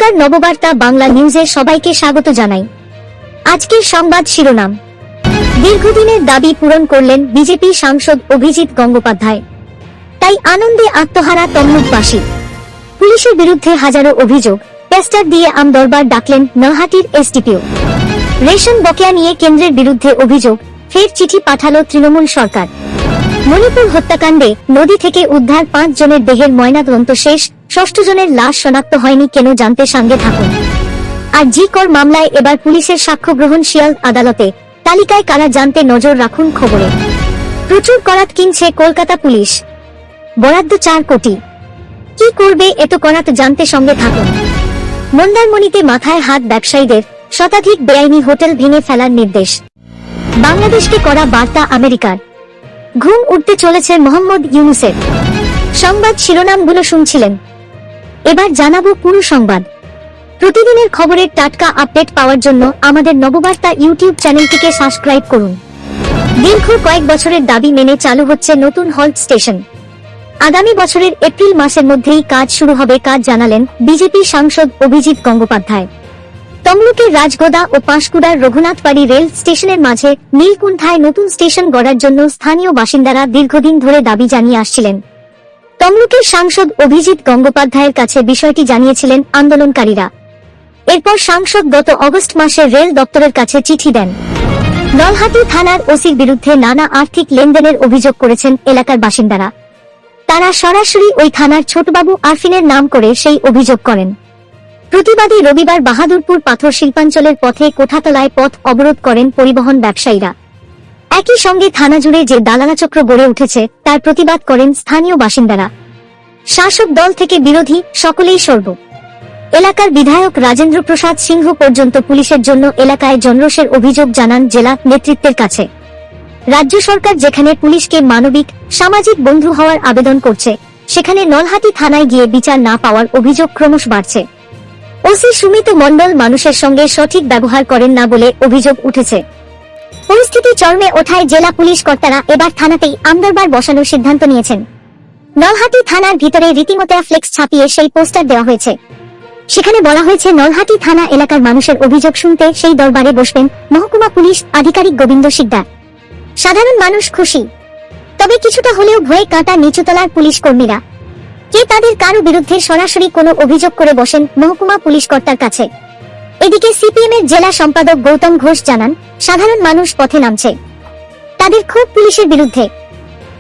নমস্কার, নববার্তা বাংলা নিউজে সবাইকে স্বাগত জানাই। আজকের সংবাদ শিরোনাম। দীর্ঘদিনের দাবি পূরণ করলেন বিজেপি সাংসদ অভিজিৎ গঙ্গোপাধ্যায়, তাই আনন্দে আত্মহারা তমলুকবাসী। পুলিশের বিরুদ্ধে হাজারো অভিযোগ, পোস্টার দিয়ে আমদরবার ডাকলেন নলহাটির এসডিপিও। রেশন বকেয়া নিয়ে কেন্দ্রের বিরুদ্ধে অভিযোগ, ফের চিঠি পাঠালো তৃণমূল সরকার। মণিপুর হত্যাকাণ্ডে নদী থেকে উদ্ধার 5 জনের দেহের ময়নাতদন্ত শেষ, 6 জনের লাশ শনাক্ত হয়নি কেন, জানতে সঙ্গে থাকুন। আর জি কর মামলায় এবার পুলিশের সাক্ষ্য গ্রহণ শিয়ালদা আদালতে, তালিকায় কারা জানতে নজর রাখুন খবরে। প্রচুর করাত কিনছে কলকাতা পুলিশ, বরাদ্দ 4 কোটি। কি করবে এত করাত, জানতে সঙ্গে থাকুন। মন্দারমণিতে মাথায় হাত ব্যবসায়ীদের, শতাধিক বেআইনি হোটেল ভেঙে ফেলার নির্দেশ। বাংলাদেশকে করা বার্তা আমেরিকার। ঘুম উঠতে চলেছে মোহাম্মদ ইউনূসের। সংবাদ শিরোনামগুলো শুনছিলেন, এবার জানাবো পুরো সংবাদ। প্রতিদিনের খবরের টাটকা আপডেট পাওয়ার জন্য আমাদের নববার্তা ইউটিউব চ্যানেলটিকে সাবস্ক্রাইব করুন। দীর্ঘ কয়েক বছরের দাবি মেনে চালু হচ্ছে নতুন হল্ট স্টেশন। আগামী বছরের এপ্রিল মাসের মধ্যেই কাজ শুরু হবে, কাজ জানালেন বিজেপি সাংসদ অভিজিৎ গঙ্গোপাধ্যায়। তমলুকের রাজগোদা ও পাঁশকুড়ার রঘুনাথবাড়ি রেল স্টেশনের মাঝে নীলকুণ্ঠায় নতুন স্টেশন গড়ার জন্য স্থানীয় বাসিন্দারা দীর্ঘদিন ধরে দাবি জানিয়ে আসছিলেন। তমলুকের সাংসদ অভিজিৎ গঙ্গোপাধ্যায়ের কাছে বিষয়টি জানিয়েছিলেন আন্দোলনকারীরা। এরপর সাংসদ গত অগস্ট মাসে রেল দপ্তরের কাছে চিঠি দেন। নলহাটি থানার ওসির বিরুদ্ধে নানা আর্থিক লেনদেনের অভিযোগ করেছেন এলাকার বাসিন্দারা। তারা সরাসরি ওই থানার ছোটবাবু আরফিনের নাম করে সেই অভিযোগ করেন। প্রতিবাদী রবিবার বাহাদুরপুর পাথর শিল্পাঞ্চলের পথে কোঠাতলায় পথ অবরোধ করেন পরিবহন ব্যবসায়ীরা। একই সঙ্গে থানা জুড়ে যে দালালচক্র গড়ে উঠেছে তার প্রতিবাদ করেন স্থানীয় বাসিন্দারা। শাসক দল থেকে বিরোধী সকলেই সরব। এলাকার বিধায়ক রাজেন্দ্র প্রসাদ সিংহ পর্যন্ত পুলিশের জন্য এলাকায় জনরোষের অভিযোগ জানান জেলা নেতৃত্বের কাছে। রাজ্য সরকার যেখানে পুলিশকে মানবিক, সামাজিক বন্ধু হওয়ার আবেদন করছে, সেখানে নলহাটি থানায় গিয়ে বিচার না পাওয়ার অভিযোগ ক্রমশ বাড়ছে। ওসি সুমিত মণ্ডল মানুষের সঙ্গে সঠিক ব্যবহার করেন না বলে অভিযোগ উঠেছে। পরিস্থিতি চরমে ওঠায় জেলা পুলিশ কর্তারা এবার থানাতেই আমদরবার বসানোর সিদ্ধান্ত নিয়েছেন। নলহাটি থানার ভিতরে রীতিমতো ফ্লেক্স ছাপিয়ে সেই পোস্টার দেওয়া হয়েছে। সেখানে বলা হয়েছে, নলহাটি থানা এলাকার মানুষের অভিযোগ শুনতে সেই দরবারে বসবেন মহকুমা পুলিশ আধিকারিক গোবিন্দ শিকদার। সাধারণ মানুষ খুশি, তবে কিছুটা হলেও ভয়ে কাঁটা নিচুতলার পুলিশ কর্মীরা। কে তাদের কারো বিরুদ্ধে সরাসরি কোনো অভিযোগ করে বসেন মহকুমা পুলিশ কর্তার কাছে। এদিকে সিপিএম এর জেলা সম্পাদক গৌতম ঘোষ জানান, সাধারণ মানুষ পথে নামছে। তাদের ক্ষোভ পুলিশের বিরুদ্ধে।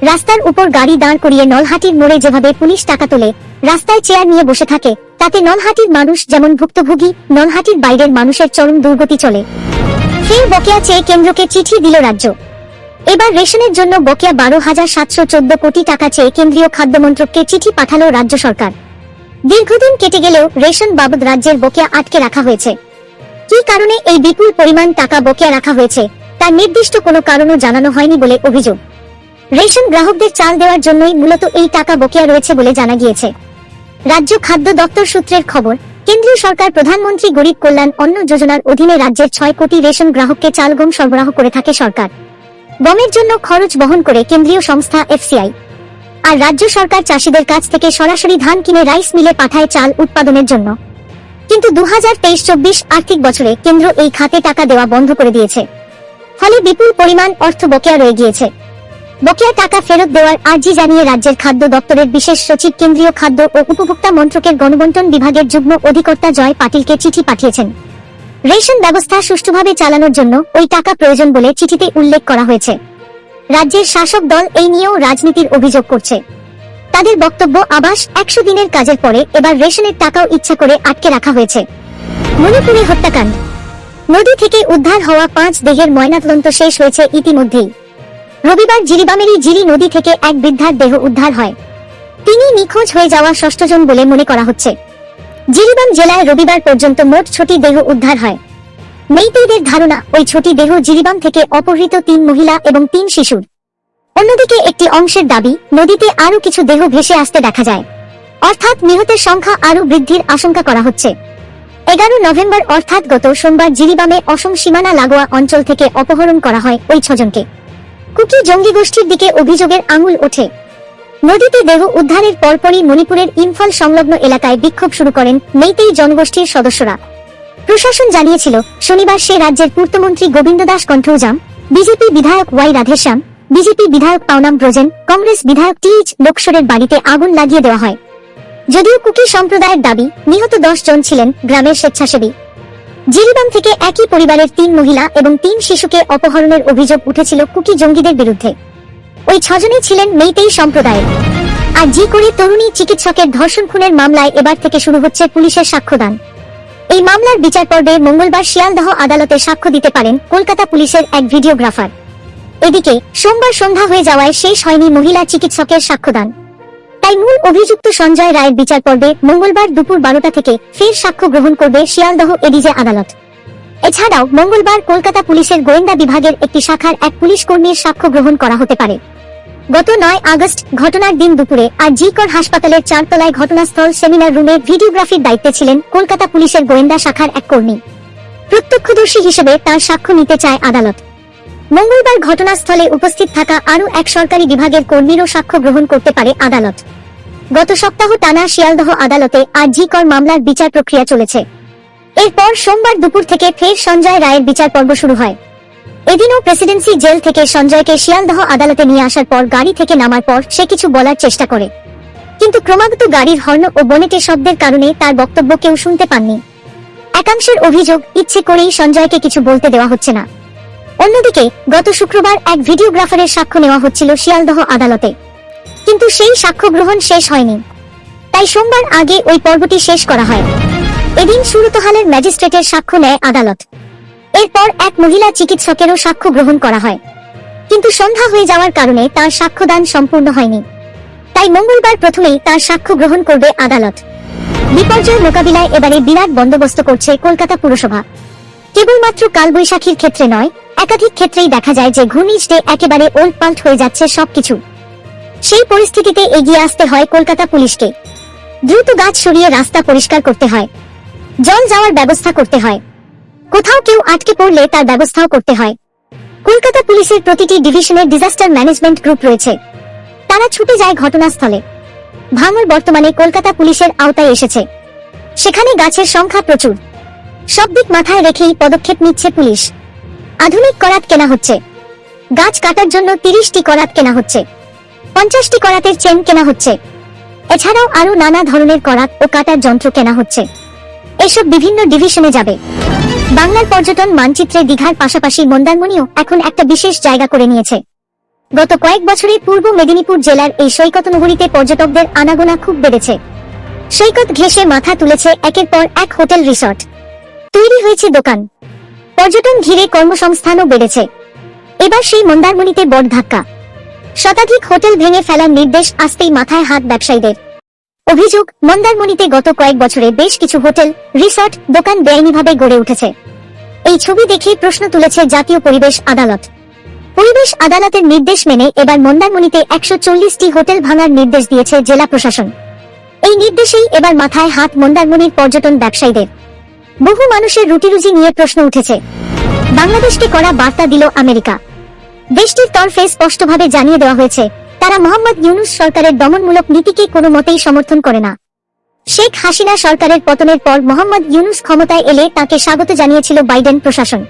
রাস্তার উপর গাড়ি দাঁড় করিয়ে নলহাটির মোড়ে যেভাবে পুলিশ টাকা তোলে, রাস্তায় চেয়ার নিয়ে বসে থাকে, তাতে নলহাটির মানুষ যেমন ভুক্তভোগী, নলহাটির বাইরের মানুষের চরম দুর্গতি চলে। ফের বকেয়া চেয়ে কেন্দ্রকে চিঠি দিল রাজ্য। এবার রেশনের জন্য বকেয়া 12,714 কোটি টাকা চেয়ে কেন্দ্রীয় খাদ্যমন্ত্রককে চিঠি পাঠালো রাজ্য সরকার। দীর্ঘদিন কেটে গেলেও রেশন বাবদ রাজ্যের বকেয়া আটকে রাখা হয়েছে। কি কারণে এই বিপুল পরিমাণ টাকা বকেয়া রাখা হয়েছে তার নির্দিষ্ট কোনো কারণও জানানো হয়নি বলে অভিযোগ। রেশন গ্রাহকদের চাল দেওয়ার জন্যই মূলত এই টাকা বকেয়া রয়েছে বলে জানা গিয়েছে। রাজ্য খাদ্য দপ্তর সূত্রের খবর, কেন্দ্রীয় সরকার প্রধানমন্ত্রী গরিব কল্যাণ অন্ন যোজনার অধীনে রাজ্যের 6 কোটি রেশন গ্রাহককে চাল গম সরবরাহ করে থাকে সরকার। গমের জন্য খরচ বহন করে কেন্দ্রীয় সংস্থা এফসিআই। আর রাজ্য সরকার চাষিদের কাছ থেকে সরাসরি ধান কিনে রাইস মিলে পাঠায় চাল উৎপাদনের জন্য। কিন্তু 2023-24 আর্থিক বছরে কেন্দ্র এই খাতে টাকা দেওয়া বন্ধ করে দিয়েছে। ফলে বিপুল পরিমাণ অর্থ বকেয়া রয়ে গিয়েছে। বকেয়া টাকা ফেরত দেওয়ার আর্জি জানিয়ে রাজ্যের খাদ্য দপ্তরের বিশেষ সচিব কেন্দ্রীয় খাদ্য ও উপভোক্তা মন্ত্রকের গণবন্টন বিভাগের যুগ্ম অধিকর্তা জয় পাটিলকে চিঠি পাঠিয়েছেন। রেশন ব্যবস্থা সুষ্ঠুভাবে চালানোর জন্য ওই টাকা প্রয়োজন বলে চিঠিতে উল্লেখ করা হয়েছে। রাজ্যের শাসক দল এই নিয়েও রাজনীতির অভিযোগ করছে। তাদের বক্তব্য, আবাস 100 দিনের কাজের পরে এবার রেশনের টাকাও ইচ্ছা করে আটকে রাখা হয়েছে। মণিপুরে হত্যাকাণ্ড, নদী থেকে উদ্ধার হওয়া 5 দেহের ময়নাতদন্ত শেষ হয়েছে ইতিমধ্যেই। রবিবার জিরিবামেরই জিরি নদী থেকে এক বৃদ্ধার দেহ উদ্ধার হয়। তিনি নিখোঁজ হয়ে যাওয়া 6ষ্ঠ জন বলে মনে করা হচ্ছে। জিরিবাম জেলায় রবিবার পর্যন্ত মোট 6টি দেহ উদ্ধার হয়। মেইতেইদের ধারণা, ওই 6টি দেহ জিরিবাম থেকে অপহৃত 3 মহিলা এবং 3 শিশুর। অন্যদিকে একটি অংশের দাবি, নদীতে আরো কিছু দেহ ভেসে আসতে দেখা যায়, অর্থাৎ নিহতের সংখ্যা আরো বৃদ্ধির আশঙ্কা করা হচ্ছে। 11 নভেম্বর অর্থাৎ গত সোমবার জিরিবামে অসম সীমানা লাগোয়া অঞ্চল থেকে অপহরণ করা হয় ওই 6 জনকে। কুকি জঙ্গি গোষ্ঠীর দিকে অভিযোগের আঙুল ওঠে। নদীতে দেহ উদ্ধারের পরপরই মণিপুরের ইম্ফল সংলগ্ন এলাকায় বিক্ষোভ শুরু করেন মেইতেই জনগোষ্ঠীর সদস্যরা। প্রশাসন জানিয়েছিল শনিবার সে রাজ্যের পূর্তমন্ত্রী গোবিন্দ দাস কণ্ঠৌজাম, বিজেপি বিধায়ক ওয়াই রাধেশ্যাম, বিজেপি বিধায়ক পাওনাম ব্রজেন, কংগ্রেস বিধায়ক টিএইচ লোকসরের বাড়িতে আগুন লাগিয়ে দেওয়া হয়। যদিও কুকি সম্প্রদায়ের দাবি নিহত 10 জন ছিলেন গ্রামের স্বেচ্ছাসেবী। জিরিবাম থেকে একই পরিবারের 3 মহিলা এবং 3 শিশুকে অপহরণের অভিযোগ উঠেছিল কুকি জঙ্গিদের বিরুদ্ধে। ওই 6 জনই ছিলেন মেইতেই সম্প্রদায়ের। আর জি করে তরুণী চিকিৎসকের ধর্ষণ খুনের মামলায় এবার থেকে শুরু হচ্ছে পুলিশের সাক্ষ্যদান। এই মামলার বিচার পর্বে মঙ্গলবার শিয়ালদহ আদালতে সাক্ষ্য দিতে পারেন কলকাতা পুলিশের এক ভিডিওগ্রাফার। এদিকে সোমবার সন্ধ্যা হয়ে যাওয়ায় শেষ হয়নি মহিলা চিকিৎসকের সাক্ষ্যদান। তাই মূল অভিযুক্ত সঞ্জয় রায়ের বিচার পর্বে মঙ্গলবার দুপুর 12টা থেকে ফের সাক্ষ্য গ্রহণ করবে শিয়ালদহ এডিজে আদালত। এছাড়াও মঙ্গলবার কলকাতা পুলিশের গোয়েন্দা বিভাগের একটি শাখার এক পুলিশ কর্মীর সাক্ষ্য গ্রহণ করা হতে পারে। গত 9 আগস্ট ঘটনার দিন দুপুরে আর জি কর হাসপাতালের 4 তলায় ঘটনাস্থল সেমিনার রুমে ভিডিওগ্রাফির দায়িত্বে ছিলেন কলকাতা পুলিশের গোয়েন্দা শাখার এক কর্মী। প্রত্যক্ষদর্শী হিসেবে তার সাক্ষ্য নিতে চায় আদালত। মঙ্গলবার ঘটনাস্থলে উপস্থিত থাকা আরও এক সরকারি বিভাগের কর্মীরও সাক্ষ্য গ্রহণ করতে পারে আদালত। গত সপ্তাহ টানা শিয়ালদহ আদালতে আর জি কর মামলার বিচার প্রক্রিয়া চলেছে। এরপর সোমবার দুপুর থেকে ফের সঞ্জয় রায়ের বিচার পর্ব শুরু হয়। এদিনও প্রেসিডেন্সি জেল থেকে সঞ্জয়কে শিয়ালদহ আদালতে নিয়ে আসার পর গাড়ি থেকে নামার পর সে কিছু বলার চেষ্টা করে, কিন্তু ক্রমাগত গাড়ির হর্ন ও বনেটের শব্দের কারণে তার বক্তব্য কেউ শুনতে পাননি। একাংশের অভিযোগ ইচ্ছে করেই সঞ্জয়কে কিছু বলতে দেওয়া হচ্ছে না। অন্যদিকে গত শুক্রবার এক ভিডিওগ্রাফারের সাক্ষ্য নেওয়া হচ্ছিল শিয়ালদহ আদালতে, কিন্তু সেই সাক্ষ্য গ্রহণ শেষ হয়নি। তাই সোমবার আগে ওই পর্বটি শেষ করা হয়। এদিন সুরতহালের ম্যাজিস্ট্রেটের সাক্ষ্য নেয় আদালত। এরপর এক মহিলা চিকিৎসকেরও সাক্ষ্য গ্রহণ করা হয়, কিন্তু সন্ধ্যা হয়ে যাওয়ার কারণে তার সাক্ষ্যদান সম্পূর্ণ হয়নি। তাই মঙ্গলবার প্রথমেই তার সাক্ষ্য গ্রহণ করবে আদালত। বিপর্যয় মোকাবিলায় এবারে বিরাট বন্দোবস্ত করছে কলকাতা পুরসভা। কেবলমাত্র কালবৈশাখীর ক্ষেত্রে নয়, একাধিক ক্ষেত্রেই দেখা যায় যে ঘূর্ণিঝড়ে একেবারে ওলটপালট হয়ে যাচ্ছে সবকিছু। সেই পরিস্থিতিতে এগিয়ে আসতে হয় কলকাতা পুলিশকে। দ্রুত গাছ সরিয়ে রাস্তা পরিষ্কার করতে হয়, জল যাওয়ার ব্যবস্থা করতে হয়, কোথাও কেউ আটকে পড়লে তার ব্যবস্থাও করতে হয়। কলকাতা পুলিশের প্রতিটি ডিভিশনের ডিজাস্টার ম্যানেজমেন্ট গ্রুপ রয়েছে, তারা ছুটে যায় ঘটনাস্থলে। ভাঙড় বর্তমানে কলকাতা পুলিশের আওতায় এসেছে। সেখানে গাছের সংখ্যা প্রচুর, সব দিক মাথায় রেখেই পদক্ষেপ নিচ্ছে পুলিশ। আধুনিক করাত কেনা হচ্ছে, গাছ কাটার জন্য 30টি করাত কেনা হচ্ছে, 50টি করাতের চেন কেনা হচ্ছে। এছাড়াও আরো নানা ধরনের করাত ও কাটার যন্ত্র কেনা হচ্ছে। এসব বিভিন্ন ডিভিশনে যাবে। বাংলার পর্যটন মানচিত্রে দীঘার পাশাপাশি মন্দারমণিও এখন একটা বিশেষ জায়গা করে নিয়েছে। গত কয়েক বছরে পূর্ব মেদিনীপুর জেলার এই সৈকত নগরীতে পর্যটকদের আনাগোনা খুব বেড়েছে। সৈকত ঘেঁষে মাথা তুলেছে একের পর এক হোটেল রিসর্ট, তৈরি হয়েছে দোকান, পর্যটন ঘিরে কর্মসংস্থানও বেড়েছে। এবার সেই মন্দারমণিতে বড় ধাক্কা। শতাধিক হোটেল ভেঙে ফেলার নির্দেশ আসতেই মাথায় হাত ব্যবসায়ীদের। অভিযোগ, মন্দারমণিতে গত কয়েক বছরে বেশ কিছু হোটেল, রিসর্ট, দোকান বেআইনিভাবে গড়ে উঠেছে। এই ছবি দেখে প্রশ্ন তুলেছে জাতীয় পরিবেশ আদালত। পরিবেশ আদালতের নির্দেশ মেনে এবার মন্দারমণিতে 140টি হোটেল ভাঙার নির্দেশ দিয়েছে জেলা প্রশাসন। এই নির্দেশেই এবার মাথায় হাত মন্দারমণির পর্যটন ব্যবসায়ীদের। বহু মানুষের রুটিরুজি নিয়ে প্রশ্ন উঠেছে। বাংলাদেশকে কড়া বার্তা দিল আমেরিকা। দেশটির তরফে স্পষ্টভাবে জানিয়ে দেওয়া হয়েছে, তারা মোহাম্মদ ইউনূস সরকারের দমনমূলক নীতিকে কোনো মতেই সমর্থন করে না। শেখ হাসিনা সরকারের পতনের পর মোহাম্মদ ইউনূস ক্ষমতায় এলে তাকে স্বাগত জানিয়েছিল বাইডেন প্রশাসন।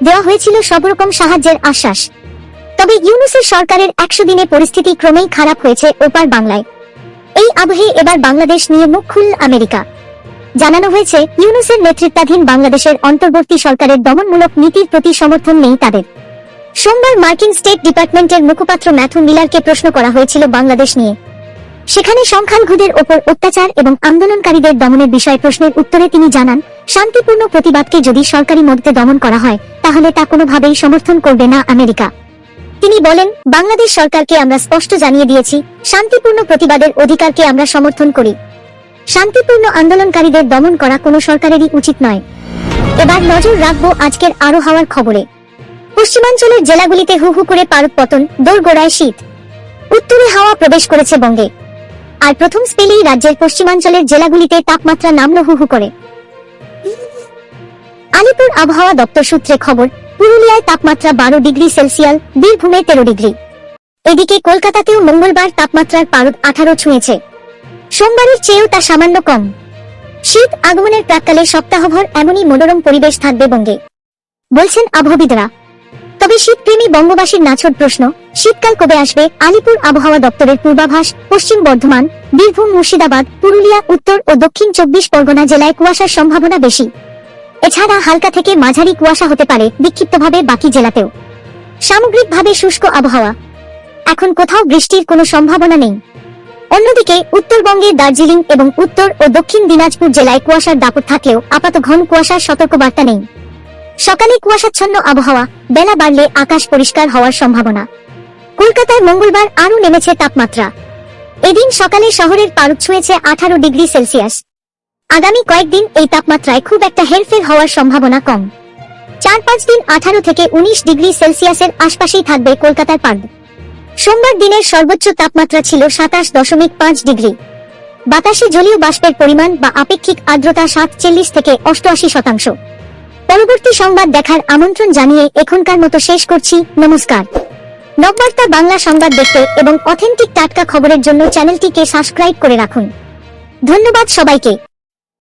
দেওয়া হয়েছিল সবরকম সাহায্যের আশ্বাস। তবে ইউনূসের সরকারের 100 দিনে পরিস্থিতি ক্রমেই খারাপ হয়েছে ওপার বাংলায়। এই আবহে এবার বাংলাদেশ নিয়ে মুখ খুলল আমেরিকা। জানানো হয়েছে, ইউনূসের নেতৃত্বাধীন বাংলাদেশের অন্তর্বর্তী সরকারের দমনমূলক নীতির প্রতি সমর্থন নেই তাদের। সোমবার মার্কিন স্টেট ডিপার্টমেন্টের মুখপাত্র ম্যাথু মিলারকে প্রশ্ন করা হয়েছিল বাংলাদেশ নিয়ে। সেখানে সংখ্যালঘুদের ওপর অত্যাচার এবং আন্দোলনকারীদের দমনের বিষয়ে প্রশ্নের উত্তরে তিনি জানান, শান্তিপূর্ণ প্রতিবাদকে যদি সরকারি মদতে দমন করা হয় তাহলে তা কোনোভাবেই সমর্থন করবে না আমেরিকা। তিনি বলেন, বাংলাদেশ সরকারকে আমরা স্পষ্ট জানিয়ে দিয়েছি, শান্তিপূর্ণ প্রতিবাদের অধিকারকে আমরা সমর্থন করি। শান্তিপূর্ণ আন্দোলনকারীদের দমন করা কোনো সরকারেরই উচিত নয়। এবার নজর রাখবো আজকের আরো হাওয়ার খবরে। পশ্চিমাঞ্চলের জেলাগুলিতে হু হু করে পারদ পতন, দোরগোড়ায় শীত। উত্তরে হাওয়া প্রবেশ করেছে বঙ্গে, আর প্রথম স্পেলেই রাজ্যের পশ্চিমাঞ্চলের জেলাগুলিতে তাপমাত্রা নামল হু হু করে। আলিপুর আবহাওয়া দপ্তর সূত্রে খবর, পুরুলিয়ায় তাপমাত্রা 12 ডিগ্রি সেলসিয়াস, বীরভূমে 13 ডিগ্রি। এদিকে কলকাতাতেও মঙ্গলবার তাপমাত্রার পারদ 18 ছুঁয়েছে। সোমবারের চেয়েও তা সামান্য কম। শীত আগমনের প্রাক্কালে সপ্তাহভর এমনই মনোরম পরিবেশ থাকবে বঙ্গে, বলছেন আবহাওয়াবিদরা। তবে শীতপ্রেমী বঙ্গবাসীর নাছোড় প্রশ্ন, শীতকাল কবে আসবে? আলিপুর আবহাওয়া দপ্তরের পূর্বাভাস, পশ্চিম বর্ধমান, বীরভূম, মুর্শিদাবাদ, পুরুলিয়া, উত্তর ও দক্ষিণ 24 পরগনা জেলায় কুয়াশার সম্ভাবনা বেশি। এছাড়া হালকা থেকে মাঝারি কুয়াশা হতে পারে বিক্ষিপ্তভাবে বাকি জেলাতেও। সামগ্রিকভাবে শুষ্ক আবহাওয়া, এখন কোথাও বৃষ্টির কোনো সম্ভাবনা নেই। অন্যদিকে উত্তরবঙ্গে দার্জিলিং এবং উত্তর ও দক্ষিণ দিনাজপুর জেলায় কুয়াশার দাপট থাকলেও আপাত ঘন কুয়াশার সতর্কবার্তা নেই। সকালে কুয়াশাচ্ছন্ন আবহাওয়া, বেলা বাড়লে আকাশ পরিষ্কার হওয়ার সম্ভাবনা। কলকাতায় মঙ্গলবার আরও নেমেছে তাপমাত্রা। এদিন সকালে শহরের পারদ ছুঁয়েছে 18 ডিগ্রি সেলসিয়াস। আগামী কয়েকদিন এই তাপমাত্রায় খুব একটা হেরফের হওয়ার সম্ভাবনা কম। 4-5 দিন 18 থেকে 19 ডিগ্রি সেলসিয়াসের আশপাশেই থাকবে কলকাতার পারদ। সোমবার দিনের সর্বোচ্চ তাপমাত্রা ছিল 27.5 ডিগ্রি। বাতাসে জলীয় বাষ্পের পরিমাণ বা আপেক্ষিক আর্দ্রতা 47 থেকে 88%। পরবর্তী সংবাদ দেখার আমন্ত্রণ জানিয়ে এখনকার মতো শেষ করছি। নমস্কার। নববার্তা বাংলা সংবাদ দেখতে এবং অথেন্টিক টাটকা খবরের জন্য চ্যানেলটিকে সাবস্ক্রাইব করে রাখুন। ধন্যবাদ সবাইকে।